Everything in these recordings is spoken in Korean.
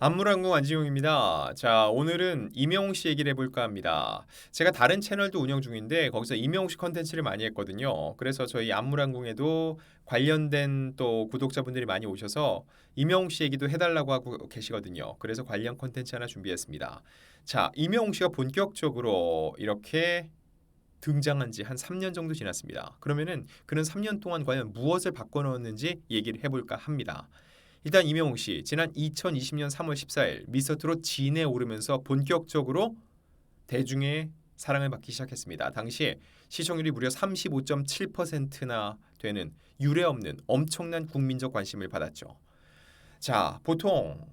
안무랑궁 안지용입니다. 자, 오늘은 임영웅 씨 얘기를 해볼까 합니다. 제가 다른 채널도 운영 중인데 거기서 임영웅 씨 컨텐츠를 많이 했거든요. 그래서 저희 안무랑궁에도 관련된 또 구독자분들이 많이 오셔서 임영웅 씨 얘기도 해달라고 하고 계시거든요. 그래서 관련 컨텐츠 하나 준비했습니다. 자, 임영웅 씨가 본격적으로 이렇게 등장한 지 한 3년 정도 지났습니다. 그러면은 그는 3년 동안 과연 무엇을 바꿔놓았는지 얘기를 해볼까 합니다. 일단 임영웅 씨 지난 2020년 3월 14일 미스터트롯 진에 오르면서 본격적으로 대중의 사랑을 받기 시작했습니다. 당시에 시청률이 무려 35.7%나 되는 유례없는 엄청난 국민적 관심을 받았죠. 자, 보통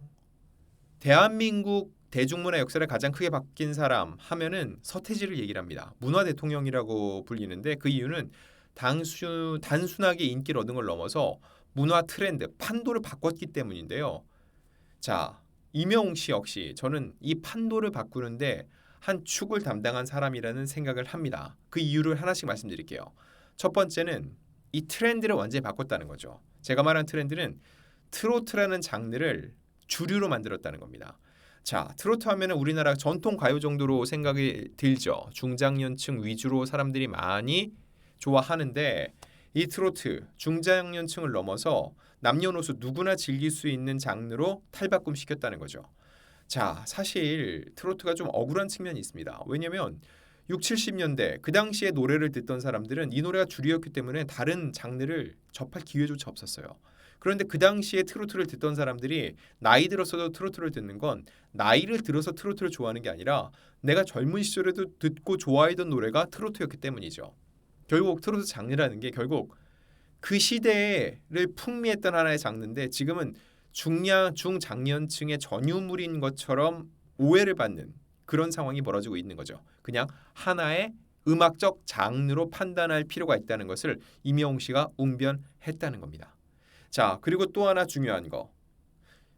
대한민국 대중문화 역사를 가장 크게 바뀐 사람 하면은 서태지를 얘기를 합니다. 문화 대통령이라고 불리는데 그 이유는 단순하게 인기를 얻은 걸 넘어서 문화 트렌드, 판도를 바꿨기 때문인데요. 자, 임영웅 씨 역시 저는 이 판도를 바꾸는데 한 축을 담당한 사람이라는 생각을 합니다. 그 이유를 하나씩 말씀드릴게요. 첫 번째는 이 트렌드를 완전히 바꿨다는 거죠. 제가 말한 트렌드는 트로트라는 장르를 주류로 만들었다는 겁니다. 자, 트로트 하면은 우리나라 전통 가요 정도로 생각이 들죠. 중장년층 위주로 사람들이 많이 좋아하는데 이 트로트 중장년층을 넘어서 남녀노소 누구나 즐길 수 있는 장르로 탈바꿈시켰다는 거죠. 자, 사실 트로트가 좀 억울한 측면이 있습니다. 왜냐면 6, 70년대 그 당시에 노래를 듣던 사람들은 이 노래가 주류였기 때문에 다른 장르를 접할 기회조차 없었어요. 그런데 그 당시에 트로트를 듣던 사람들이 나이 들어서도 트로트를 듣는 건 나이를 들어서 트로트를 좋아하는 게 아니라 내가 젊은 시절에도 듣고 좋아했던 노래가 트로트였기 때문이죠. 결국 트로트 장르라는 게 결국 그 시대를 풍미했던 하나의 장르인데 지금은 중장년층의 전유물인 것처럼 오해를 받는 그런 상황이 벌어지고 있는 거죠. 그냥 하나의 음악적 장르로 판단할 필요가 있다는 것을 임영웅 씨가 웅변했다는 겁니다. 자, 그리고 또 하나 중요한 거.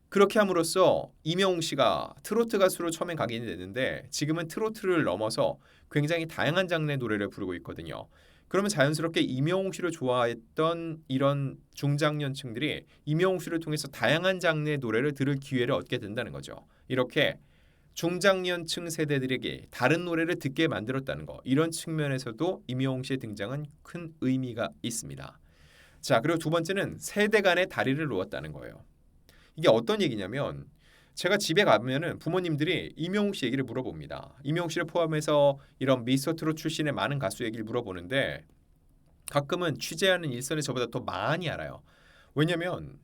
그렇게 함으로써 임영웅 씨가 트로트 가수로 처음엔 각인이 됐는데 지금은 트로트를 넘어서 굉장히 다양한 장르의 노래를 부르고 있거든요. 그러면 자연스럽게 임영웅 씨를 좋아했던 이런 중장년층들이 임영웅 씨를 통해서 다양한 장르의 노래를 들을 기회를 얻게 된다는 거죠. 이렇게 중장년층 세대들에게 다른 노래를 듣게 만들었다는 거. 이런 측면에서도 임영웅 씨의 등장은 큰 의미가 있습니다. 자, 그리고 두 번째는 세대 간의 다리를 놓았다는 거예요. 이게 어떤 얘기냐면 제가 집에 가면은 부모님들이 임영웅 씨 얘기를 물어봅니다. 임영웅 씨를 포함해서 이런 미스터트롯 출신의 많은 가수 얘기를 물어보는데 가끔은 취재하는 일선이 저보다 더 많이 알아요. 왜냐면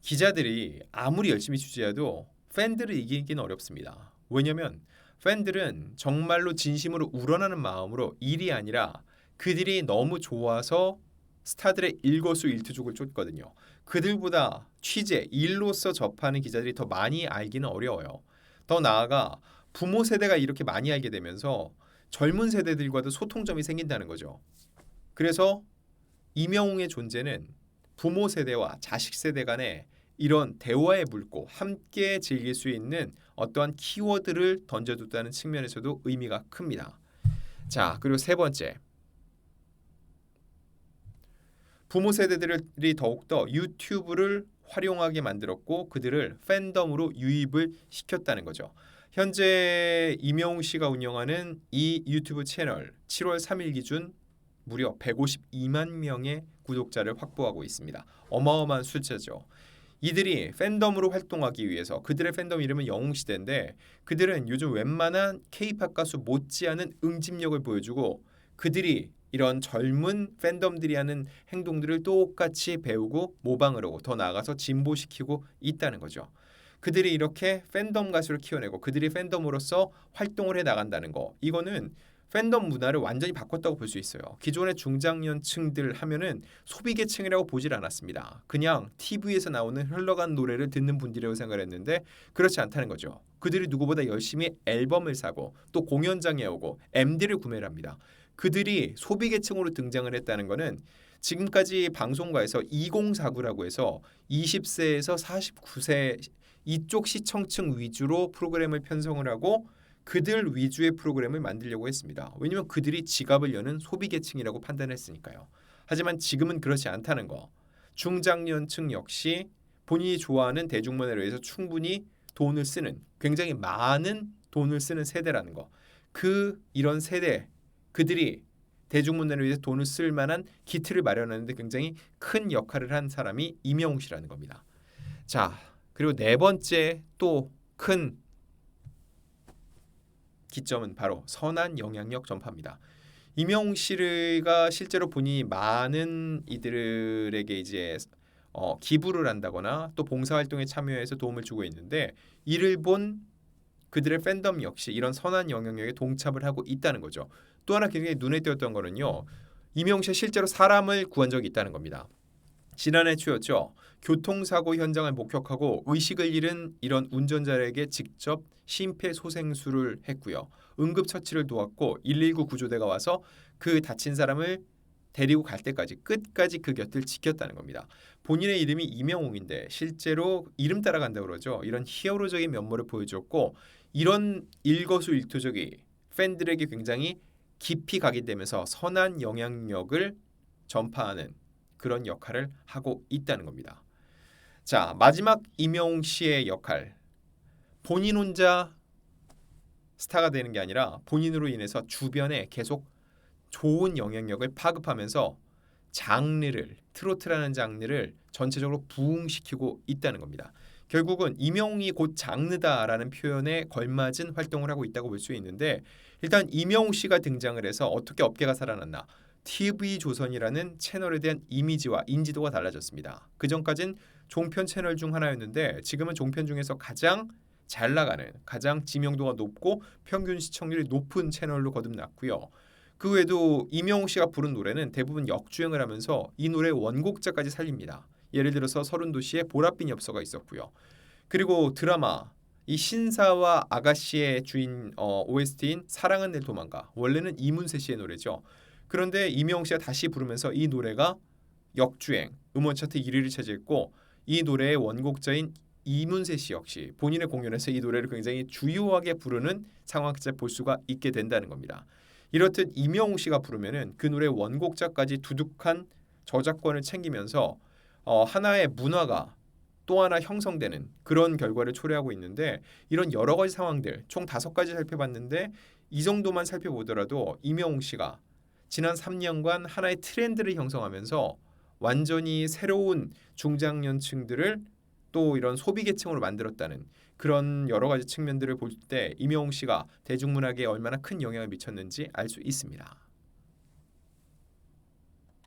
기자들이 아무리 열심히 취재해도 팬들을 이기기는 어렵습니다. 왜냐면 팬들은 정말로 진심으로 우러나는 마음으로 일이 아니라 그들이 너무 좋아서 스타들의 일거수일투족을 쫓거든요. 그들보다 취재, 일로서 접하는 기자들이 더 많이 알기는 어려워요. 더 나아가 부모 세대가 이렇게 많이 알게 되면서 젊은 세대들과도 소통점이 생긴다는 거죠. 그래서 임영웅의 존재는 부모 세대와 자식 세대 간의 이런 대화의 물고 함께 즐길 수 있는 어떠한 키워드를 던져뒀다는 측면에서도 의미가 큽니다. 자, 그리고 세 번째. 부모 세대들이 더욱더 유튜브를 활용하게 만들었고 그들을 팬덤으로 유입을 시켰다는 거죠. 현재 임영웅 씨가 운영하는 이 유튜브 채널 7월 3일 기준 무려 152만 명의 구독자를 확보하고 있습니다. 어마어마한 숫자죠. 이들이 팬덤으로 활동하기 위해서 그들의 팬덤 이름은 영웅시대인데 그들은 요즘 웬만한 K-팝 가수 못지않은 응집력을 보여주고 그들이 이런 젊은 팬덤들이 하는 행동들을 똑같이 배우고 모방을 하고 더 나아가서 진보시키고 있다는 거죠. 그들이 이렇게 팬덤 가수를 키워내고 그들이 팬덤으로서 활동을 해 나간다는 거. 이거는 팬덤 문화를 완전히 바꿨다고 볼 수 있어요. 기존의 중장년층들 하면은 소비계층이라고 보질 않았습니다. 그냥 TV에서 나오는 흘러간 노래를 듣는 분들이라고 생각했는데 그렇지 않다는 거죠. 그들이 누구보다 열심히 앨범을 사고 또 공연장에 오고 MD를 구매를 합니다. 그들이 소비계층으로 등장을 했다는 것은 지금까지 방송가에서 2049라고 해서 20세에서 49세 이쪽 시청층 위주로 프로그램을 편성을 하고 그들 위주의 프로그램을 만들려고 했습니다. 왜냐하면 그들이 지갑을 여는 소비계층이라고 판단했으니까요. 하지만 지금은 그렇지 않다는 거. 중장년층 역시 본인이 좋아하는 대중문화를 위해서 충분히 돈을 쓰는 굉장히 많은 돈을 쓰는 세대라는 거. 이런 세대 그들이 대중문화를 위해서 돈을 쓸 만한 기틀을 마련하는데 굉장히 큰 역할을 한 사람이 임영웅 씨라는 겁니다. 자, 그리고 네 번째 또 큰 기점은 바로 선한 영향력 전파입니다. 임영웅 씨가 실제로 본인이 많은 이들에게 이제 기부를 한다거나 또 봉사활동에 참여해서 도움을 주고 있는데 이를 본 그들의 팬덤 역시 이런 선한 영향력에 동참을 하고 있다는 거죠. 또 하나 굉장히 눈에 띄었던 거는요. 임영웅 씨가 실제로 사람을 구한 적이 있다는 겁니다. 지난해 초였죠. 교통사고 현장을 목격하고 의식을 잃은 이런 운전자에게 직접 심폐소생술을 했고요. 응급처치를 도왔고 119 구조대가 와서 그 다친 사람을 데리고 갈 때까지 끝까지 그 곁을 지켰다는 겁니다. 본인의 이름이 임영웅인데 실제로 이름 따라간다고 그러죠. 이런 히어로적인 면모를 보여줬고 이런 일거수일투족이 팬들에게 굉장히 깊이 각인되면서 선한 영향력을 전파하는 그런 역할을 하고 있다는 겁니다. 자, 마지막 임영웅 씨의 역할. 본인 혼자 스타가 되는 게 아니라 본인으로 인해서 주변에 계속 좋은 영향력을 파급하면서 트로트라는 장르를 전체적으로 부흥시키고 있다는 겁니다. 결국은 임영웅이 곧 장르다라는 표현에 걸맞은 활동을 하고 있다고 볼 수 있는데 일단 임영웅 씨가 등장을 해서 어떻게 업계가 살아났나? TV조선이라는 채널에 대한 이미지와 인지도가 달라졌습니다. 그전까진 종편 채널 중 하나였는데 지금은 종편 중에서 가장 잘 나가는, 가장 지명도가 높고 평균 시청률이 높은 채널로 거듭났고요. 그 외에도 임영웅 씨가 부른 노래는 대부분 역주행을 하면서 이 노래의 원곡자까지 살립니다. 예를 들어서 서른도시의 보랏빛 엽서가 있었고요. 그리고 드라마 이 신사와 아가씨의 주인 OST인 사랑은 내 도망가 원래는 이문세 씨의 노래죠. 그런데 임영웅 씨가 다시 부르면서 이 노래가 역주행 음원 차트 1위를 차지했고 이 노래의 원곡자인 이문세 씨 역시 본인의 공연에서 이 노래를 굉장히 주요하게 부르는 상황까지 볼 수가 있게 된다는 겁니다. 이렇듯 임영웅 씨가 부르면은 그 노래 원곡자까지 두둑한 저작권을 챙기면서 하나의 문화가 또 하나 형성되는 그런 결과를 초래하고 있는데 이런 여러 가지 상황들 총 5가지 살펴봤는데 이 정도만 살펴보더라도 임영웅 씨가 지난 3년간 하나의 트렌드를 형성하면서 완전히 새로운 중장년층들을 또 이런 소비 계층으로 만들었다는 그런 여러 가지 측면들을 볼 때 임영웅 씨가 대중문화계에 얼마나 큰 영향을 미쳤는지 알 수 있습니다.